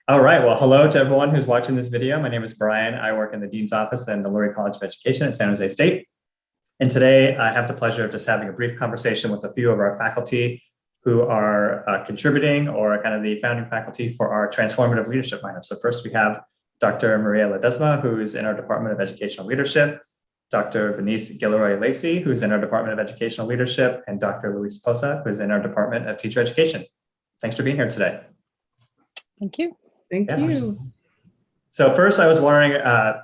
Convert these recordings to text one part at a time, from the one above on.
All right. Well, hello to everyone who's watching this video. My name is Brian. I work in the Dean's Office in the Lurie College of Education at San Jose State. And today I have the pleasure of just having a brief conversation with a few of our faculty who are contributing or kind of the founding faculty for our Transformative Leadership minor. So first we have Dr. Maria Ledesma, who's in our Department of Educational Leadership, Dr. Venice Gilroy-Lacey, who's in our Department of Educational Leadership, and Dr. Luis Posa, who's in our Department of Teacher Education. Thanks for being here today. Thank you. Thank you. So first, I was wondering,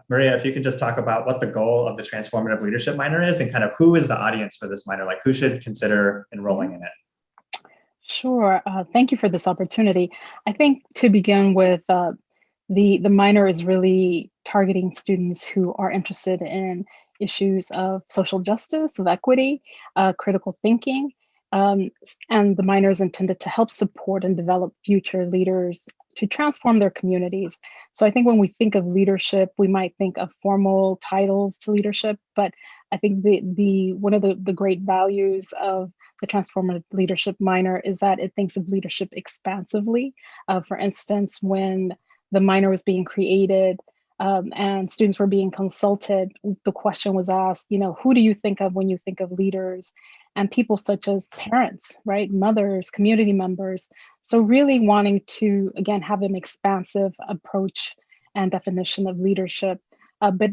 Maria, if you could just talk about what the goal of the Transformative Leadership minor is and kind of who is the audience for this minor, like who should consider enrolling in it? Sure. Thank you for this opportunity. I think to begin with, the minor is really targeting students who are interested in issues of social justice, of equity, critical thinking, and the minor is intended to help support and develop future leaders to transform their communities. So I think when we think of leadership, we might think of formal titles to leadership, but I think one of the great values of the Transformative Leadership minor is that it thinks of leadership expansively. For instance, when the minor was being created and students were being consulted, the question was asked, who do you think of when you think of leaders? And people such as parents, right? Mothers, community members. So really wanting to, again, have an expansive approach and definition of leadership, but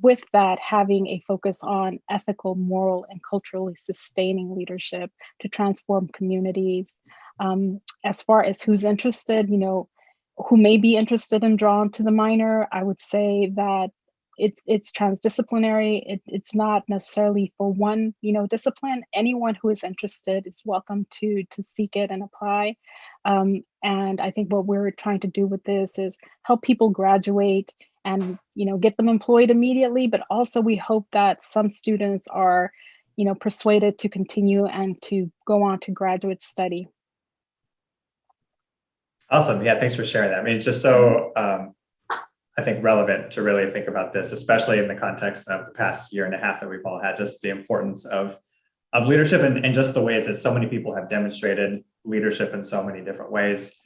with that, having a focus on ethical, moral, and culturally sustaining leadership to transform communities. As far as who's interested, who may be interested and drawn to the minor, I would say that it's transdisciplinary. It's not necessarily for one, discipline. Anyone who is interested is welcome to seek it and apply. And I think what we're trying to do with this is help people graduate and, get them employed immediately. But also we hope that some students are, persuaded to continue and to go on to graduate study. Awesome. Yeah, thanks for sharing that. I mean, it's just so, I think, relevant to really think about this, especially in the context of the past year and a half that we've all had, just the importance of leadership and just the ways that so many people have demonstrated leadership in so many different ways.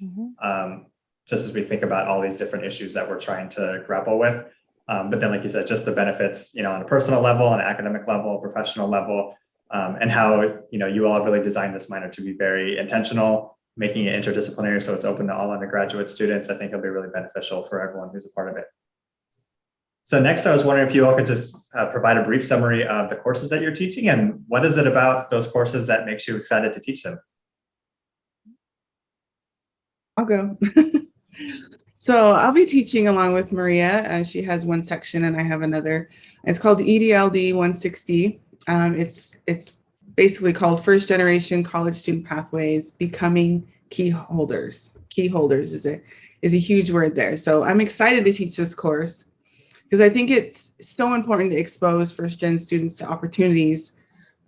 Just as we think about all these different issues that we're trying to grapple with. But then, like you said, just the benefits, on a personal level, on an academic level, professional level, and how, you all have really designed this minor to be very intentional, making it interdisciplinary so it's open to all undergraduate students. I think it'll be really beneficial for everyone who's a part of it. So next, I was wondering if you all could just provide a brief summary of the courses that you're teaching and what is it about those courses that makes you excited to teach them? I'll go. So I'll be teaching along with Maria. She has one section and I have another. It's called EDLD 160. It's basically called First Generation College Student Pathways, Becoming Key Holders. Key holders is a huge word there. So I'm excited to teach this course because I think it's so important to expose first gen students to opportunities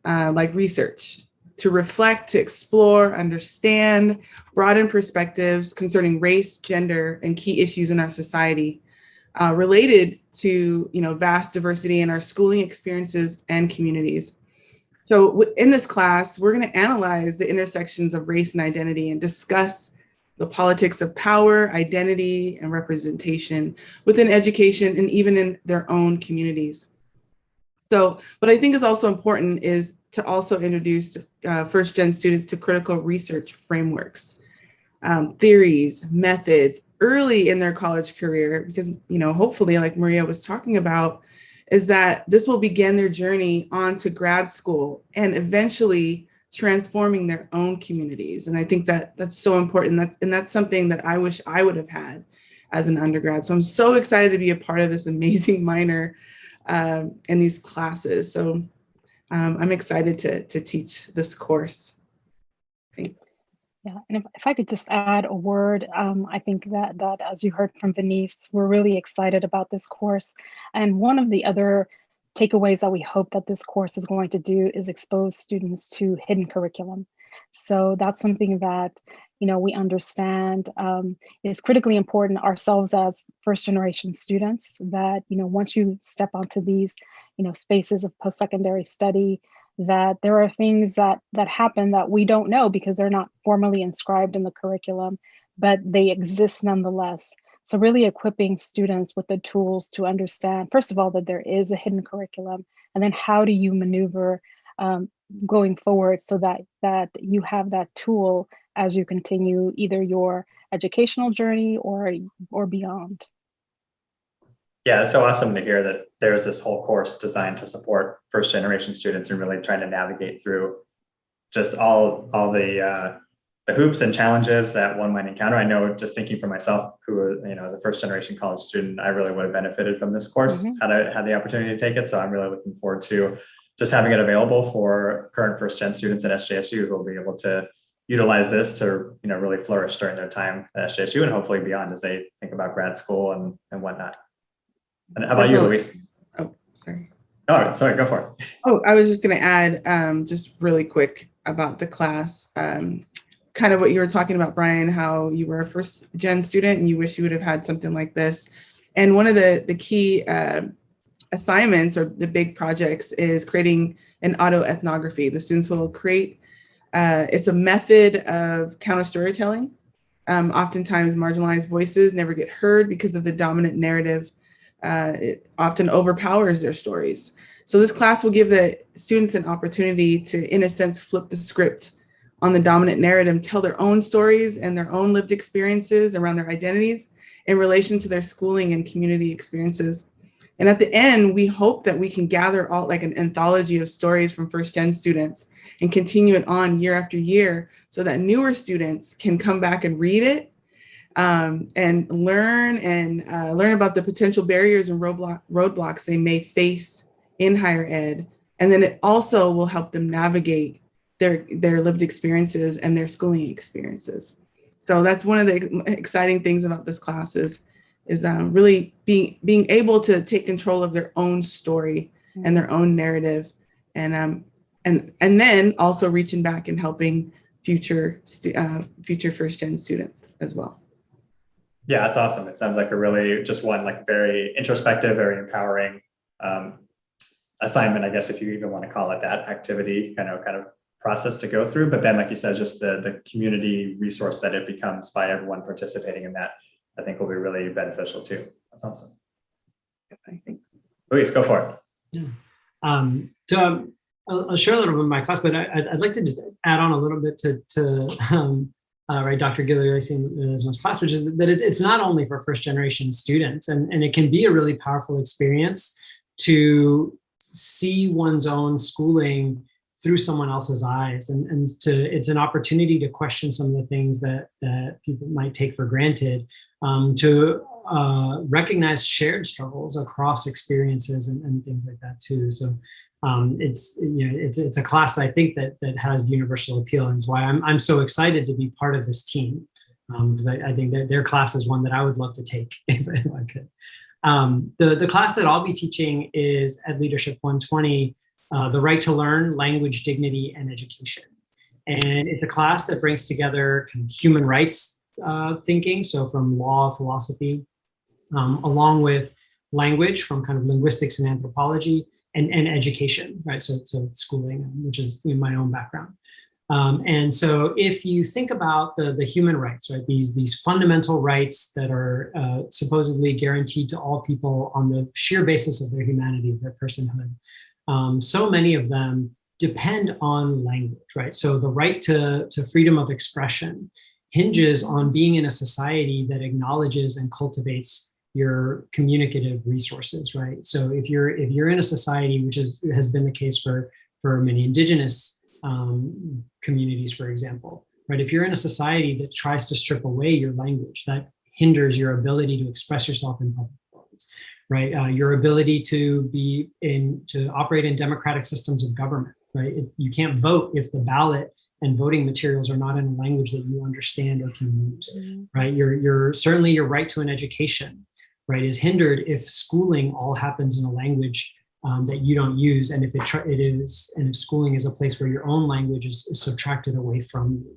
like research, to reflect, to explore, understand, broaden perspectives concerning race, gender, and key issues in our society related to vast diversity in our schooling experiences and communities. So in this class, we're going to analyze the intersections of race and identity and discuss the politics of power, identity, and representation within education and even in their own communities. So what I think is also important is to also introduce first-gen students to critical research frameworks, theories, methods early in their college career, because, hopefully, like Maria was talking about, is that this will begin their journey on to grad school and eventually transforming their own communities. And I think that that's so important. And that's something that I wish I would have had as an undergrad. So I'm so excited to be a part of this amazing minor in these classes. So I'm excited to teach this course. Thanks. Yeah, and if I could just add a word, I think that as you heard from Venice, we're really excited about this course. And one of the other takeaways that we hope that this course is going to do is expose students to hidden curriculum. So that's something that, we understand is critically important ourselves as first generation students, that, once you step onto these, spaces of post-secondary study, that there are things that happen that we don't know because they're not formally inscribed in the curriculum. but they exist nonetheless. So really equipping students with the tools to understand, first of all, that there is a hidden curriculum, and then how do you maneuver going forward so that you have that tool as you continue either your educational journey or beyond. Yeah, it's so awesome to hear that there's this whole course designed to support first generation students and really trying to navigate through just all the hoops and challenges that one might encounter. I know, just thinking for myself, who, as a first generation college student, I really would have benefited from this course had I had the opportunity to take it. So I'm really looking forward to just having it available for current first gen students at SJSU who will be able to utilize this to really flourish during their time at SJSU and hopefully beyond as they think about grad school and whatnot. And how about you, Luis? Oh, sorry. Oh, sorry, go for it. Oh, I was just going to add just really quick about the class, kind of what you were talking about, Brian, how you were a first gen student and you wish you would have had something like this. And one of the key assignments or the big projects is creating an autoethnography. The students will create, it's a method of counter storytelling. Oftentimes marginalized voices never get heard because of the dominant narrative. It often overpowers their stories. So this class will give the students an opportunity to, in a sense, flip the script on the dominant narrative, tell their own stories and their own lived experiences around their identities in relation to their schooling and community experiences. And at the end, we hope that we can gather all like an anthology of stories from first gen students and continue it on year after year so that newer students can come back and read it and learn about the potential barriers and roadblocks they may face in higher ed. And then it also will help them navigate their lived experiences and their schooling experiences. So that's one of the exciting things about this class is really being able to take control of their own story and their own narrative, and then also reaching back and helping future first gen students as well. Yeah, that's awesome. It sounds like a really just one like very introspective, very empowering assignment, I guess, if you even want to call it that, activity kind of process to go through. But then, like you said, just the community resource that it becomes by everyone participating in that, I think will be really beneficial too. That's awesome. Okay, thanks. Luis, go for it. Yeah. So I'll share a little bit of my class, but I'd like to just add on a little bit to right, Dr. Guillermo's class, which is that it's not only for first generation students, and it can be a really powerful experience to see one's own schooling through someone else's eyes, and it's an opportunity to question some of the things that people might take for granted, to recognize shared struggles across experiences and things like that too. So it's a class I think that has universal appeal, and is why I'm so excited to be part of this team, because I think that their class is one that I would love to take if I could. The class that I'll be teaching is Ed Leadership 120, The Right to Learn, Language, Dignity, and Education. And it's a class that brings together kind of human rights thinking, so from law, philosophy, along with language from kind of linguistics and anthropology, and education, right? So schooling, which is my own background. And so if you think about the human rights, right, these fundamental rights that are supposedly guaranteed to all people on the sheer basis of their humanity, of their personhood, so many of them depend on language, right? So the right to freedom of expression hinges on being in a society that acknowledges and cultivates your communicative resources, right? So if you're in a society, which has been the case for many indigenous communities, for example, right? If you're in a society that tries to strip away your language, that hinders your ability to express yourself in public forums, right? Your ability to operate in democratic systems of government, right? You can't vote if the ballot and voting materials are not in a language that you understand or can use, right? Certainly your right to an education, right, is hindered if schooling all happens in a language that you don't use, and if if schooling is a place where your own language is subtracted away from you,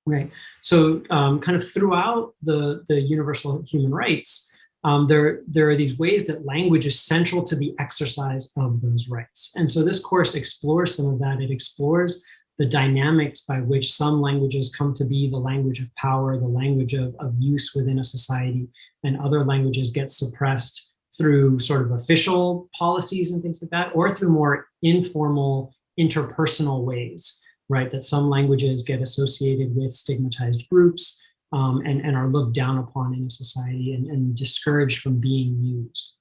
right? So kind of throughout the universal human rights, there are these ways that language is central to the exercise of those rights. And so this course explores some of that. It explores the dynamics by which some languages come to be the language of power, the language of use within a society, and other languages get suppressed through sort of official policies and things like that, or through more informal interpersonal ways, right? That some languages get associated with stigmatized groups and are looked down upon in a society and discouraged from being used.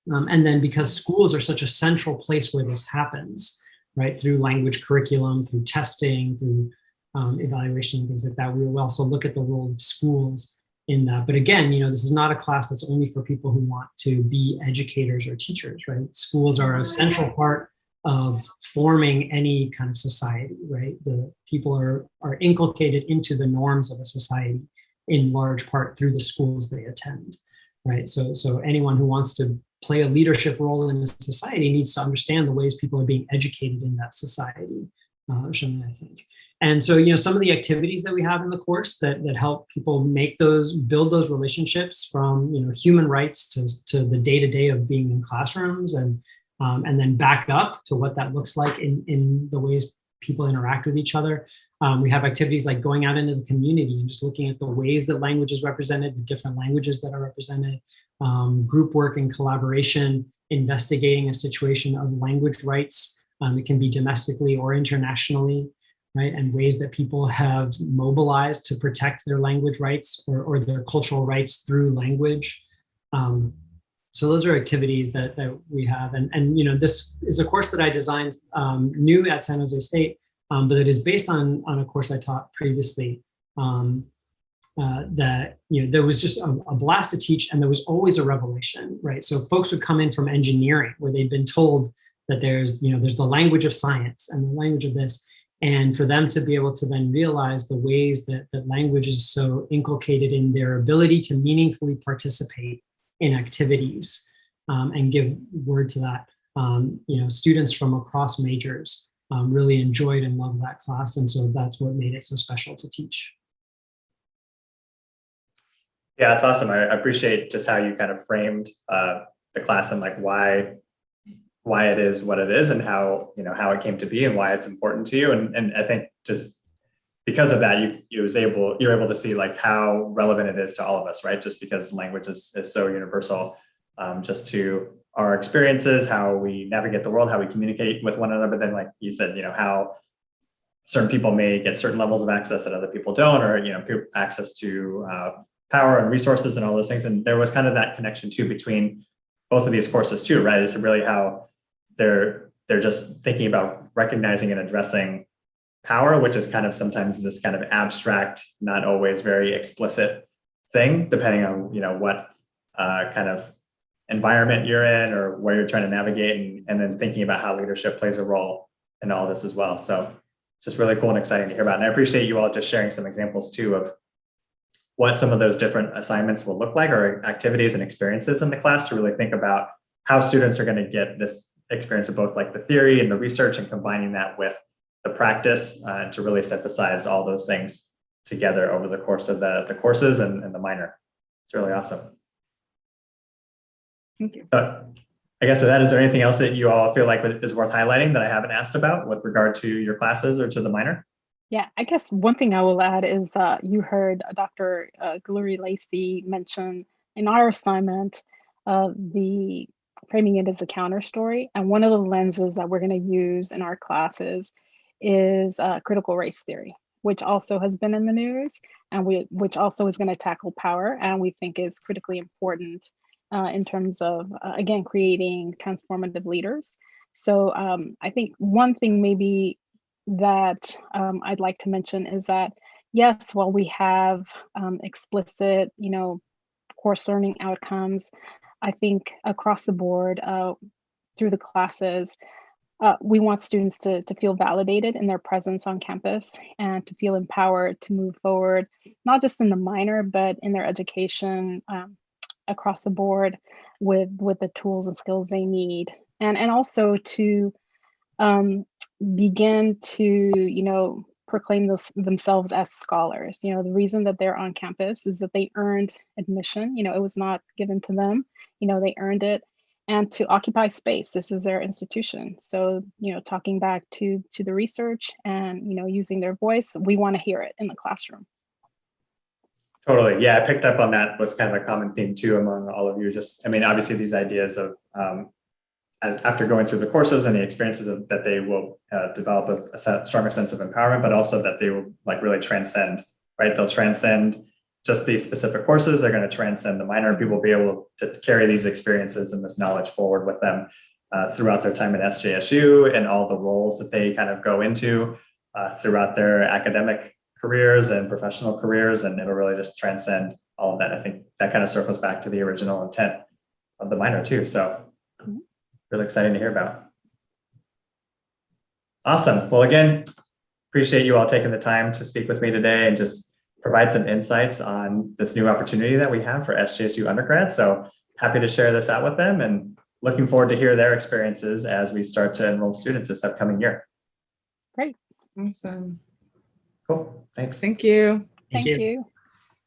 And then because schools are such a central place where this happens, right? Through language curriculum, through testing, through evaluation and things like that, we will also look at the role of schools in that. But again, this is not a class that's only for people who want to be educators or teachers, right? Schools are a central part of forming any kind of society, right? The people are inculcated into the norms of a society in large part through the schools they attend, right? So anyone who wants to play a leadership role in a society needs to understand the ways people are being educated in that society, I think. And so, some of the activities that we have in the course that help people build those relationships from, human rights to the day-to-day of being in classrooms and then back up to what that looks like in the ways people interact with each other. We have activities like going out into the community and just looking at the ways that language is represented, the different languages that are represented, group work and collaboration, investigating a situation of language rights. It can be domestically or internationally, right? And ways that people have mobilized to protect their language rights or their cultural rights through language. So those are activities that we have. And this is a course that I designed new at San Jose State, but it is based on a course I taught previously that, there was just a blast to teach, and there was always a revelation, right? So folks would come in from engineering where they'd been told that there's the language of science and the language of this. And for them to be able to then realize the ways that language is so inculcated in their ability to meaningfully participate in activities and give word to that. Students from across majors really enjoyed and loved that class. And so that's what made it so special to teach. Yeah, that's awesome. I appreciate just how you kind of framed the class and like why it is what it is and how it came to be and why it's important to you. And I think just because of that, you're able to see like how relevant it is to all of us, right? Just because language is so universal, just to our experiences, how we navigate the world, how we communicate with one another. But then, like you said, how certain people may get certain levels of access that other people don't, or access to power and resources and all those things. And there was kind of that connection too between both of these courses too, right? It's really how they're just thinking about recognizing and addressing power, which is kind of sometimes this kind of abstract, not always very explicit thing, depending on what kind of environment you're in or where you're trying to navigate, and then thinking about how leadership plays a role in all this as well. So it's just really cool and exciting to hear about. And I appreciate you all just sharing some examples too of what some of those different assignments will look like, or activities and experiences in the class, to really think about how students are going to get this experience of both like the theory and the research, and combining that with the practice to really synthesize all those things together over the course of the courses and the minor. It's really awesome. Thank you. So I guess with that, is there anything else that you all feel like is worth highlighting that I haven't asked about with regard to your classes or to the minor? Yeah, I guess one thing I will add is you heard Dr. Lurie Lacey mention in our assignment the framing it as a counter story. And one of the lenses that we're going to use in our classes is critical race theory, which also has been in the news, and which also is going to tackle power, and we think is critically important in terms of, again, creating transformative leaders. So I think one thing maybe that I'd like to mention is that, yes, while we have explicit, course learning outcomes, I think across the board through the classes, we want students to feel validated in their presence on campus and to feel empowered to move forward, not just in the minor, but in their education across the board with the tools and skills they need. And also to begin to, proclaim themselves as scholars. The reason that they're on campus is that they earned admission. It was not given to them. They earned it. and to occupy space. This is their institution. So, talking back to the research and, using their voice, we want to hear it in the classroom. Totally. Yeah, I picked up on that. What's kind of a common theme too among all of you. Obviously these ideas of after going through the courses and the experiences that they will develop a stronger sense of empowerment, but also that they will really transcend, right? They'll transcend just these specific courses. They're going to transcend the minor. People will be able to carry these experiences and this knowledge forward with them throughout their time at SJSU and all the roles that they kind of go into throughout their academic careers and professional careers, and it'll really just transcend all of that. I think that kind of circles back to the original intent of the minor too. So really exciting to hear about. Awesome. Well, again, appreciate you all taking the time to speak with me today and just provide some insights on this new opportunity that we have for SJSU undergrads. So happy to share this out with them and looking forward to hear their experiences as we start to enroll students this upcoming year. Great. Awesome. Cool. Thanks. Thank you. Thank you.